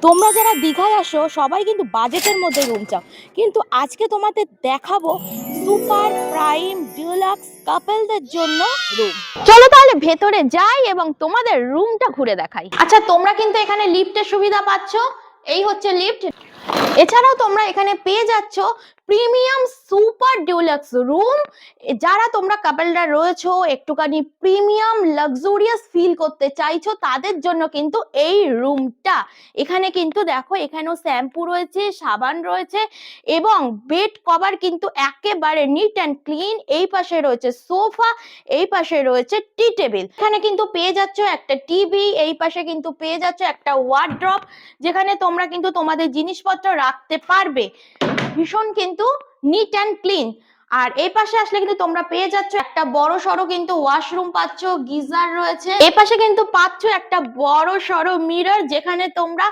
তোমরা যারা দীঘায় আসো সবাই কিন্তু বাজেটের মধ্যে রুম চাও, কিন্তু আজকে তোমাদের দেখাবো সুপার প্রাইম ডিলাক্স কাপলদের জন্য রুম। চলো তাহলে ভেতরে যাই এবং তোমাদের রুমটা ঘুরে দেখাই। আচ্ছা, তোমরা কিন্তু এখানে লিফটের সুবিধা পাচ্ছ। এই হচ্ছে লিফট। এছাড়াও তোমরা এখানে পেয়ে যাচ্ছ প্রিমিয়াম সুপার ডিলাক্স রুম। যারা তোমরা কাপলরা রয়েছো, একটুখানি প্রিমিয়াম লাক্সুরিয়াস ফিল করতে চাইছো, তাদের জন্য কিন্তু এই রুমটা। এখানে কিন্তু দেখো, এখানেও শ্যাম্পু রয়েছে, সাবান রয়েছে এবং বেড কভার কিন্তু একেবারে নিট অ্যান্ড ক্লিন। এই পাশে রয়েছে সোফা, এই পাশে রয়েছে টি টেবিল। এখানে কিন্তু পেয়ে যাচ্ছ একটা টিভি, এই পাশে কিন্তু পেয়ে যাচ্ছ একটা ওয়ার্ড্রপ, যেখানে তোমরা কিন্তু তোমাদের জিনিসপত্র রাখতে পারবে। ভীষণ কিন্তু নিট অ্যান্ড ক্লিন। আর এই পাশে আসলে কিন্তু তোমরা পেয়ে যাচ্ছ একটা বড় সড়ো কিন্তু ওয়াশরুম পাচ্ছ, গিজার রয়েছে। এই পাশে কিন্তু পাচ্ছ একটা বড় সড়ো মিরর, যেখানে তোমরা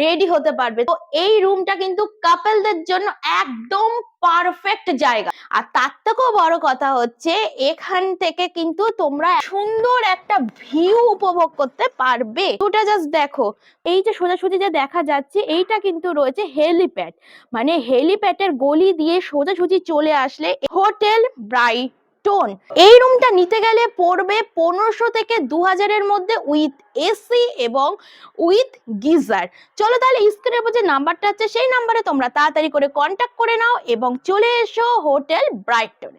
রেডি হতে পারবে। তো এই রুমটা কিন্তু কাপলদের জন্য একদম পারফেক্ট জায়গা। আর তার থেকেও বড় কথা হচ্ছে, এখান থেকে কিন্তু তোমরা সুন্দর একটা ভিউ উপভোগ করতে পারবে। ওটা জাস্ট দেখো, এই যে সোজাসুজি যে দেখা যাচ্ছে, এইটা কিন্তু রয়েছে হেলিপ্যাড। মানে হেলিপ্যাডের গলি দিয়ে সোজাসুজি চলে আসলে হোটেল ব্রাইটন। এই রুমটা নিতে গেলে পড়বে 1500 থেকে 2000-এর মধ্যে, উইথ এসি এবং উইথ গিজার। চলো তাহলে স্ক্রিনের উপর যে নাম্বারটা আছে, সেই নাম্বারে তোমরা তাড়াতাড়ি করে কন্ট্যাক্ট করে নাও এবং চলে এসো হোটেল ব্রাইটন।